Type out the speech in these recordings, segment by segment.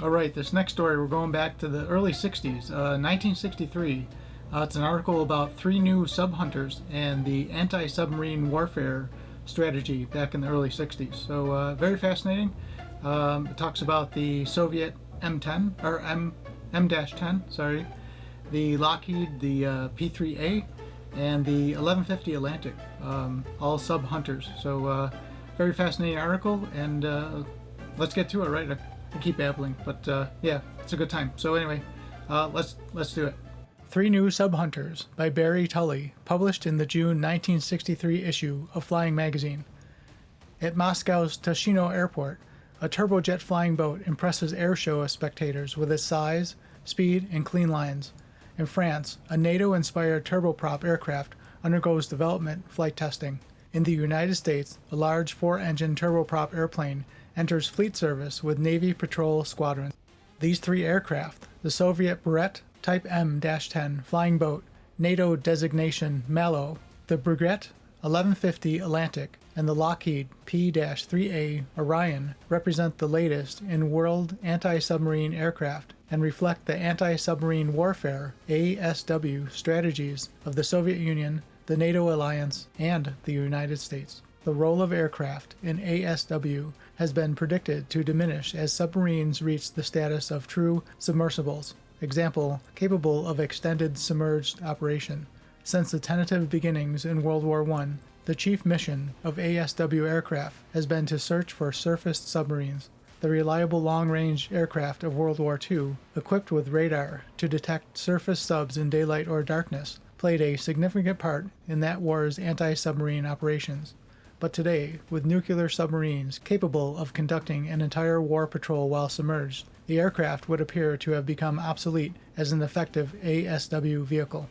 Alright, this next story, we're going back to the early 60s, 1963. It's an article about 3 new sub-hunters and the anti-submarine warfare strategy back in the early 60s. So very fascinating. It talks about the Soviet M-10, or M-10, sorry, the Lockheed, the P-3A, and the 1150 Atlantic, all sub-hunters. So very fascinating article, and let's get to it, right? I keep babbling, but yeah, it's a good time. So anyway, let's do it. 3 New Sub-Hunters by Barry Tully, published in the June 1963 issue of Flying Magazine. At Moscow's Tushino Airport, a turbojet flying boat impresses airshow spectators with its size, speed, and clean lines. In France, a NATO-inspired turboprop aircraft undergoes development flight testing. In the United States, a large 4-engine turboprop airplane enters fleet service with Navy patrol squadrons. These 3 aircraft, the Soviet Beriev Type M-10 flying boat, NATO designation Mallow, the Breguet 1150 Atlantic, and the Lockheed P-3A Orion, represent the latest in world anti-submarine aircraft and reflect the anti-submarine warfare ASW strategies of the Soviet Union, the NATO alliance, and the United States. The role of aircraft in ASW has been predicted to diminish as submarines reach the status of true submersibles, example, capable of extended submerged operation. Since the tentative beginnings in World War I, the chief mission of ASW aircraft has been to search for surfaced submarines. The reliable long-range aircraft of World War II, equipped with radar to detect surface subs in daylight or darkness, played a significant part in that war's anti-submarine operations. But today, with nuclear submarines capable of conducting an entire war patrol while submerged, the aircraft would appear to have become obsolete as an effective ASW vehicle.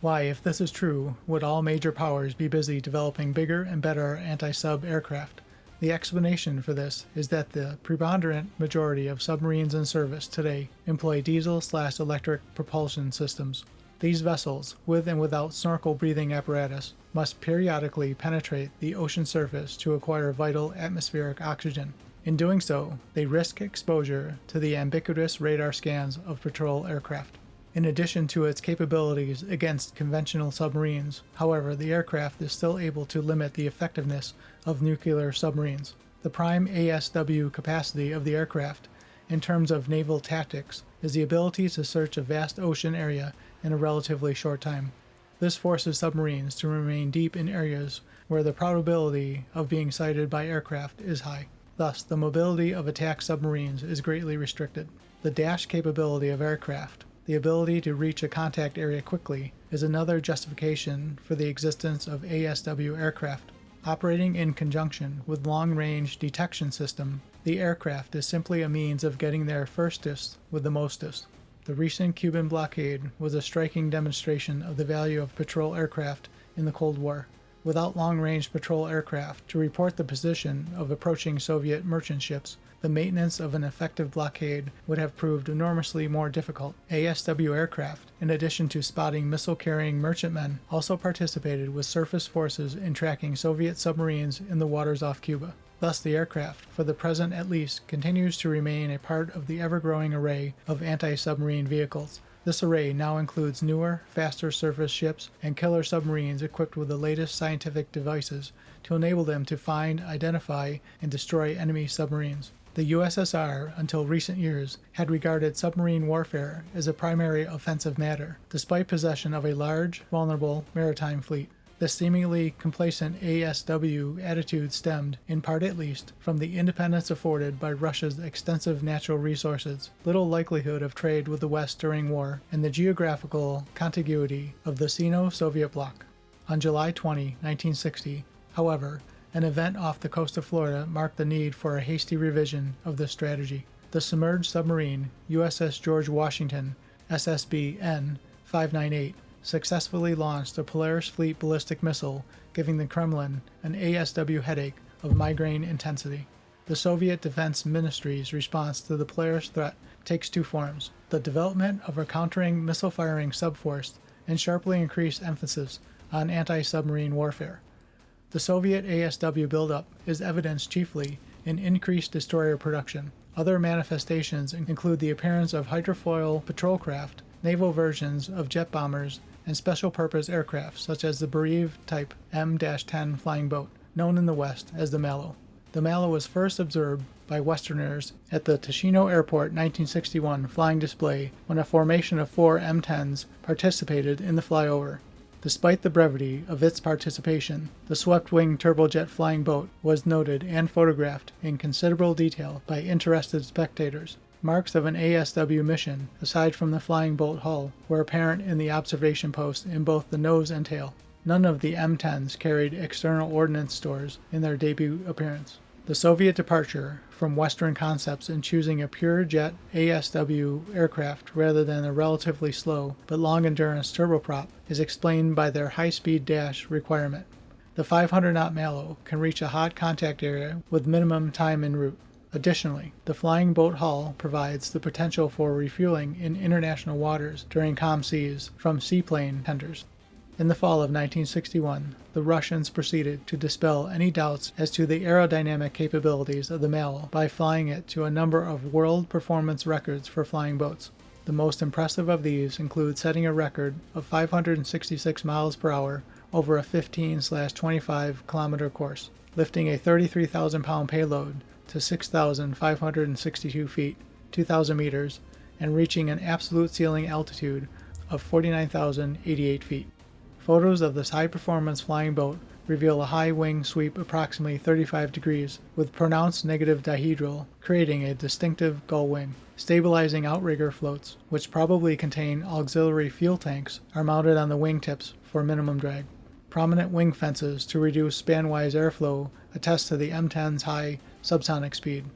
Why, if this is true, would all major powers be busy developing bigger and better anti-sub aircraft? The explanation for this is that the preponderant majority of submarines in service today employ diesel/electric propulsion systems. These vessels, with and without snorkel breathing apparatus, must periodically penetrate the ocean surface to acquire vital atmospheric oxygen. In doing so, they risk exposure to the ubiquitous radar scans of patrol aircraft. In addition to its capabilities against conventional submarines, however, the aircraft is still able to limit the effectiveness of nuclear submarines. The prime ASW capacity of the aircraft, in terms of naval tactics, is the ability to search a vast ocean area in a relatively short time. This forces submarines to remain deep in areas where the probability of being sighted by aircraft is high. Thus, the mobility of attack submarines is greatly restricted. The dash capability of aircraft, the ability to reach a contact area quickly, is another justification for the existence of ASW aircraft. Operating in conjunction with long-range detection system, the aircraft is simply a means of getting there firstest with the mostest. The recent Cuban blockade was a striking demonstration of the value of patrol aircraft in the Cold War. Without long-range patrol aircraft to report the position of approaching Soviet merchant ships, the maintenance of an effective blockade would have proved enormously more difficult. ASW aircraft, in addition to spotting missile-carrying merchantmen, also participated with surface forces in tracking Soviet submarines in the waters off Cuba. Thus, the aircraft, for the present at least, continues to remain a part of the ever-growing array of anti-submarine vehicles. This array now includes newer, faster surface ships and killer submarines equipped with the latest scientific devices to enable them to find, identify, and destroy enemy submarines. The USSR, until recent years, had regarded submarine warfare as a primary offensive matter, despite possession of a large, vulnerable maritime fleet. This seemingly complacent ASW attitude stemmed, in part at least, from the independence afforded by Russia's extensive natural resources, little likelihood of trade with the West during war, and the geographical contiguity of the Sino-Soviet bloc. On July 20, 1960, however, an event off the coast of Florida marked the need for a hasty revision of this strategy. The submerged submarine USS George Washington, SSB N-598, successfully launched a Polaris Fleet ballistic missile, giving the Kremlin an ASW headache of migraine intensity. The Soviet Defense Ministry's response to the Polaris threat takes 2 forms: the development of a countering missile-firing subforce and sharply increased emphasis on anti-submarine warfare. The Soviet ASW buildup is evidenced chiefly in increased destroyer production. Other manifestations include the appearance of hydrofoil patrol craft, naval versions of jet bombers, and special-purpose aircraft such as the Beriev Type M-10 flying boat, known in the West as the Mallow. The Mallow was first observed by Westerners at the Ticino Airport 1961 flying display when a formation of 4 M-10s participated in the flyover. Despite the brevity of its participation, the swept-wing turbojet flying boat was noted and photographed in considerable detail by interested spectators. Marks of an ASW mission, aside from the flying boat hull, were apparent in the observation post in both the nose and tail. None of the M-10s carried external ordnance stores in their debut appearance. The Soviet departure from Western concepts in choosing a pure jet ASW aircraft rather than a relatively slow but long-endurance turboprop is explained by their high-speed dash requirement. The 500-knot Mallow can reach a hot contact area with minimum time en route. Additionally, the flying boat hull provides the potential for refueling in international waters during calm seas from seaplane tenders. In the fall of 1961, the Russians proceeded to dispel any doubts as to the aerodynamic capabilities of the Mallow by flying it to a number of world performance records for flying boats. The most impressive of these include setting a record of 566 miles per hour over a 15/25 kilometer course, lifting a 33,000-pound payload to 6,562 feet, 2,000 meters, and reaching an absolute ceiling altitude of 49,088 feet. Photos of this high-performance flying boat reveal a high wing sweep approximately 35 degrees, with pronounced negative dihedral, creating a distinctive gull wing. Stabilizing outrigger floats, which probably contain auxiliary fuel tanks, are mounted on the wingtips for minimum drag. Prominent wing fences to reduce span-wise airflow attest to the M-10's high subsonic speed.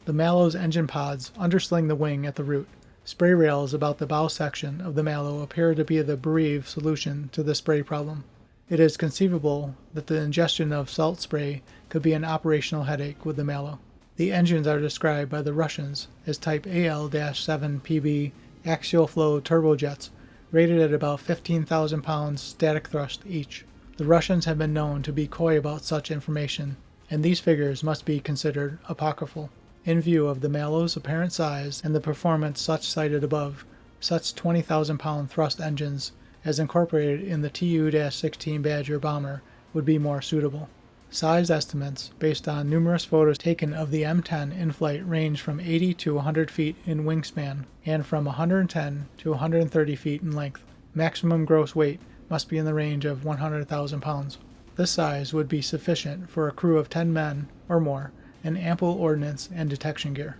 The Mallow's engine pods undersling the wing at the root. Spray rails about the bow section of the Mallow appear to be the Beriev solution to the spray problem. It is conceivable that the ingestion of salt spray could be an operational headache with the Mallow. The engines are described by the Russians as Type AL-7PB axial flow turbojets, rated at about 15,000 pounds static thrust each. The Russians have been known to be coy about such information, and these figures must be considered apocryphal. In view of the Mallow's apparent size and the performance such cited above, such 20,000-pound thrust engines as incorporated in the Tu-16 Badger bomber would be more suitable. Size estimates based on numerous photos taken of the M-10 in flight range from 80 to 100 feet in wingspan and from 110 to 130 feet in length. Maximum gross weight must be in the range of 100,000 pounds. This size would be sufficient for a crew of 10 men or more, and ample ordnance and detection gear.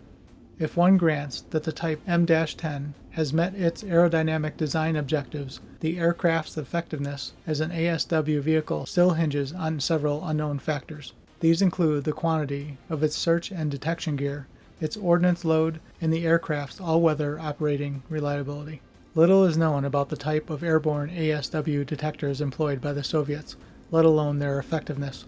If one grants that the Type M-10 has met its aerodynamic design objectives, the aircraft's effectiveness as an ASW vehicle still hinges on several unknown factors. These include the quantity of its search and detection gear, its ordnance load, and the aircraft's all-weather operating reliability. Little is known about the type of airborne ASW detectors employed by the Soviets, let alone their effectiveness.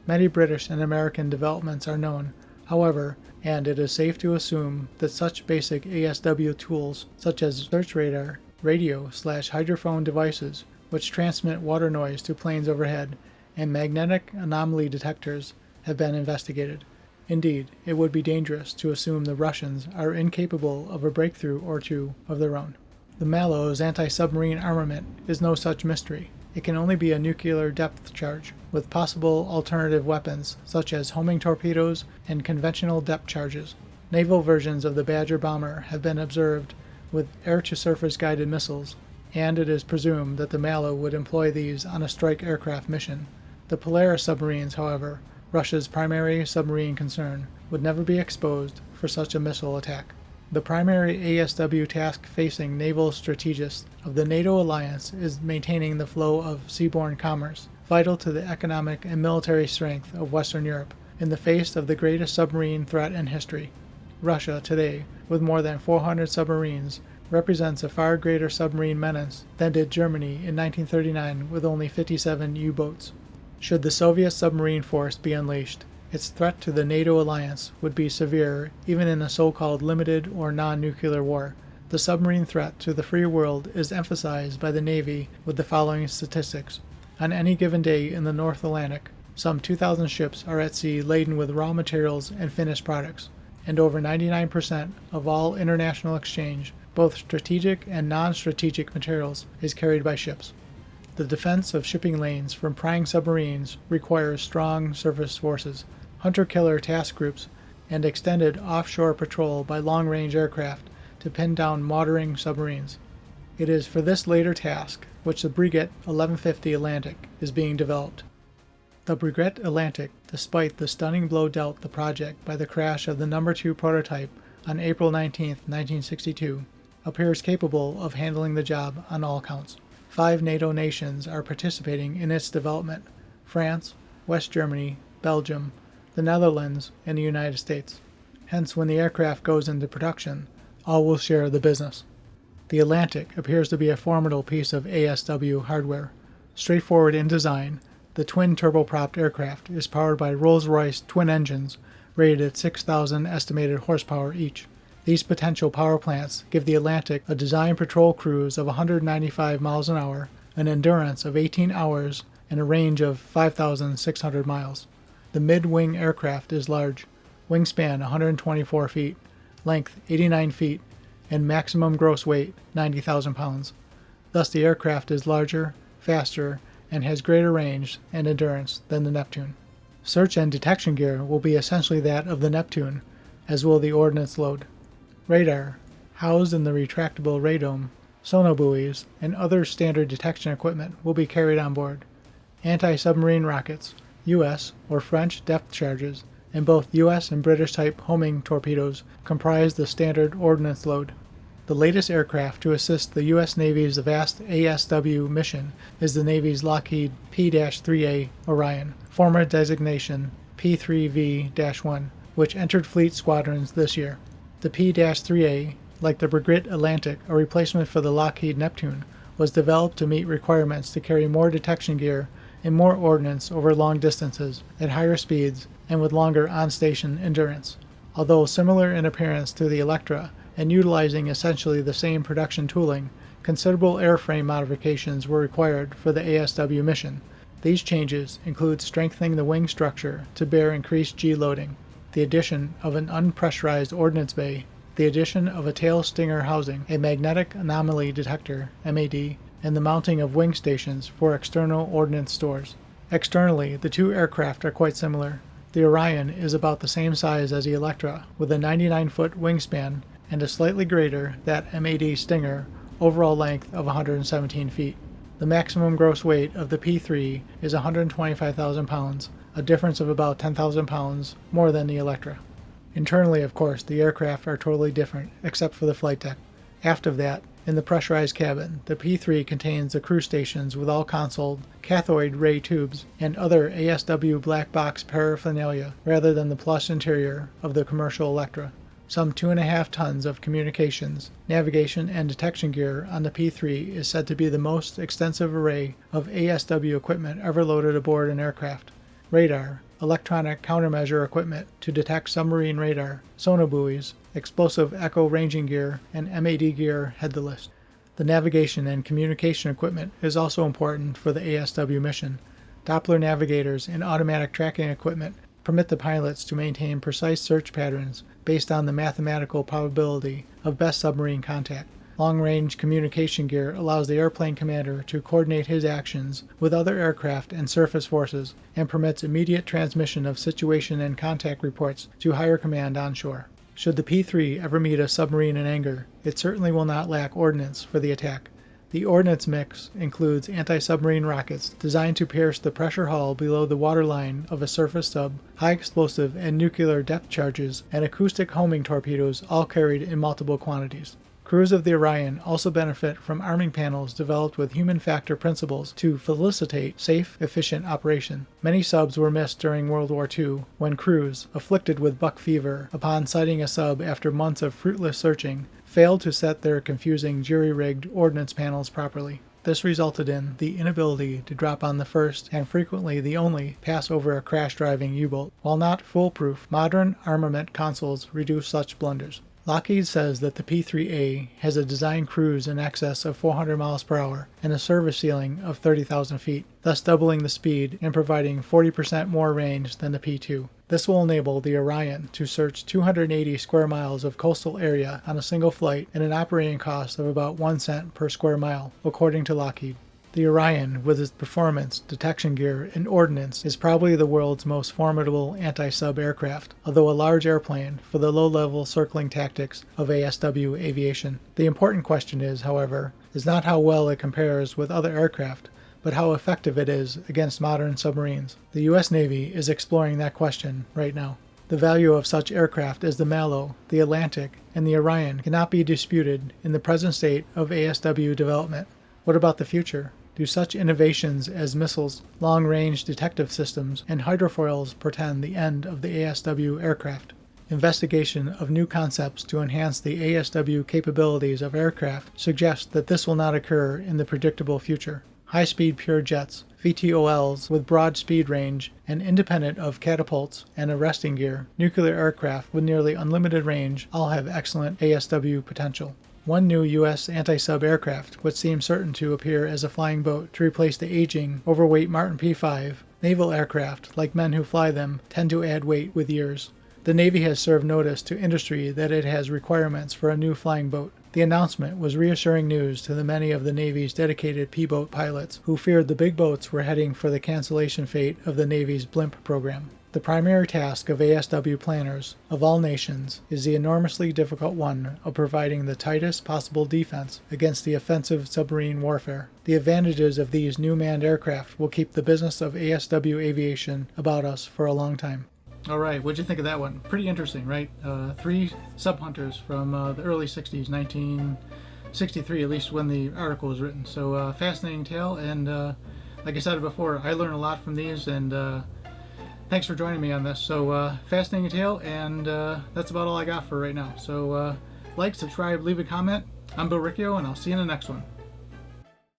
Many British and American developments are known, however, and it is safe to assume that such basic ASW tools, such as search radar, radio/hydrophone devices, which transmit water noise to planes overhead, and magnetic anomaly detectors, have been investigated. Indeed, it would be dangerous to assume the Russians are incapable of a breakthrough or two of their own. The Mallow's anti-submarine armament is no such mystery. It can only be a nuclear depth charge, with possible alternative weapons such as homing torpedoes and conventional depth charges. Naval versions of the Badger bomber have been observed with air-to-surface guided missiles, and it is presumed that the Mallow would employ these on a strike aircraft mission. The Polaris submarines, however, Russia's primary submarine concern, would never be exposed for such a missile attack. The primary ASW task facing naval strategists of the NATO alliance is maintaining the flow of seaborne commerce, vital to the economic and military strength of Western Europe in the face of the greatest submarine threat in history. Russia today, with more than 400 submarines, represents a far greater submarine menace than did Germany in 1939 with only 57 U-boats. Should the Soviet submarine force be unleashed, its threat to the NATO alliance would be severe even in a so-called limited or non-nuclear war. The submarine threat to the free world is emphasized by the Navy with the following statistics. On any given day in the North Atlantic, some 2,000 ships are at sea laden with raw materials and finished products. and over 99% of all international exchange, both strategic and non-strategic materials, is carried by ships. The defense of shipping lanes from prying submarines requires strong surface forces, hunter-killer task groups, and extended offshore patrol by long-range aircraft to pin down motoring submarines. It is for this later task which the Breguet 1150 Atlantic is being developed. The Breguet Atlantic, despite the stunning blow dealt the project by the crash of the No. 2 prototype on April 19, 1962, appears capable of handling the job on all counts. 5 NATO nations are participating in its development: France, West Germany, Belgium, the Netherlands, and the United States. Hence, when the aircraft goes into production, all will share the business. The Atlantic appears to be a formidable piece of ASW hardware. Straightforward in design, the twin turbopropped aircraft is powered by Rolls-Royce twin engines rated at 6,000 estimated horsepower each. These potential power plants give the Atlantic a design patrol cruise of 195 miles an hour, an endurance of 18 hours, and a range of 5,600 miles. The mid-wing aircraft is large, wingspan 124 feet, length 89 feet, and maximum gross weight 90,000 pounds. Thus the aircraft is larger, faster, and has greater range and endurance than the Neptune. Search and detection gear will be essentially that of the Neptune, as will the ordnance load. Radar, housed in the retractable radome, sonobuoys, and other standard detection equipment will be carried on board. Anti-submarine rockets, U.S. or French depth charges, and both U.S. and British type homing torpedoes comprise the standard ordnance load. The latest aircraft to assist the U.S. Navy's vast ASW mission is the Navy's Lockheed P-3A Orion, former designation P-3V-1, which entered fleet squadrons this year. The P-3A, like the Breguet Atlantic, a replacement for the Lockheed Neptune, was developed to meet requirements to carry more detection gear and more ordnance over long distances, at higher speeds, and with longer on-station endurance. Although similar in appearance to the Electra, and utilizing essentially the same production tooling, considerable airframe modifications were required for the ASW mission. These changes include strengthening the wing structure to bear increased G-loading, the addition of an unpressurized ordnance bay, the addition of a tail stinger housing, a magnetic anomaly detector (MAD), and the mounting of wing stations for external ordnance stores. Externally, the two aircraft are quite similar. The Orion is about the same size as the Electra, with a 99-foot wingspan and a slightly greater, that MAD Stinger, overall length of 117 feet. The maximum gross weight of the P-3 is 125,000 pounds, a difference of about 10,000 pounds more than the Electra. Internally, of course, the aircraft are totally different, except for the flight deck. Aft of that, in the pressurized cabin, the P-3 contains the crew stations with all console, cathode ray tubes, and other ASW black box paraphernalia, rather than the plush interior of the commercial Electra. Some 2.5 tons of communications, navigation, and detection gear on the P-3 is said to be the most extensive array of ASW equipment ever loaded aboard an aircraft. Radar, electronic countermeasure equipment to detect submarine radar, sonobuoys, explosive echo ranging gear, and MAD gear head the list. The navigation and communication equipment is also important for the ASW mission. Doppler navigators and automatic tracking equipment permit the pilots to maintain precise search patterns based on the mathematical probability of best submarine contact. Long-range communication gear allows the airplane commander to coordinate his actions with other aircraft and surface forces and permits immediate transmission of situation and contact reports to higher command onshore. Should the P-3 ever meet a submarine in anger, it certainly will not lack ordnance for the attack. The ordnance mix includes anti-submarine rockets designed to pierce the pressure hull below the waterline of a surface sub, high explosive and nuclear depth charges, and acoustic homing torpedoes, all carried in multiple quantities. Crews of the Orion also benefit from arming panels developed with human factor principles to facilitate safe, efficient operation. Many subs were missed during World War II when crews, afflicted with buck fever upon sighting a sub after months of fruitless searching, failed to set their confusing jury-rigged ordnance panels properly. This resulted in the inability to drop on the first, and frequently the only, pass over a crash-driving U-boat. While not foolproof, modern armament consoles reduce such blunders. Lockheed says that the P-3A has a design cruise in excess of 400 miles per hour and a service ceiling of 30,000 feet, thus doubling the speed and providing 40% more range than the P-2. This will enable the Orion to search 280 square miles of coastal area on a single flight at an operating cost of about 1 cent per square mile, according to Lockheed. The Orion, with its performance, detection gear, and ordnance, is probably the world's most formidable anti-sub aircraft, although a large airplane for the low-level circling tactics of ASW aviation. The important question is, however, is not how well it compares with other aircraft, but how effective it is against modern submarines. The U.S. Navy is exploring that question right now. The value of such aircraft as the Mallow, the Atlantic, and the Orion cannot be disputed in the present state of ASW development. What about the future? Do such innovations as missiles, long-range detective systems, and hydrofoils portend the end of the ASW aircraft? Investigation of new concepts to enhance the ASW capabilities of aircraft suggests that this will not occur in the predictable future. High-speed pure jets, VTOLs with broad speed range and independent of catapults and arresting gear, nuclear aircraft with nearly unlimited range all have excellent ASW potential. One new U.S. anti-sub aircraft would seem certain to appear as a flying boat to replace the aging, overweight Martin P-5. Naval aircraft, like men who fly them, tend to add weight with years. The Navy has served notice to industry that it has requirements for a new flying boat. The announcement was reassuring news to the many of the Navy's dedicated P-boat pilots who feared the big boats were heading for the cancellation fate of the Navy's blimp program. The primary task of ASW planners of all nations is the enormously difficult one of providing the tightest possible defense against the offensive submarine warfare. The advantages of these new manned aircraft will keep the business of ASW aviation about us for a long time. All right, what'd you think of that one? Pretty interesting, right? 3 sub-hunters from the early 60s, 1963, at least when the article was written. So fascinating tale, and like I said before, I learned a lot from these, and thanks for joining me on this. So fascinating tale, and that's about all I got for right now. So like, subscribe, leave a comment. I'm Bill Riccio, and I'll see you in the next one.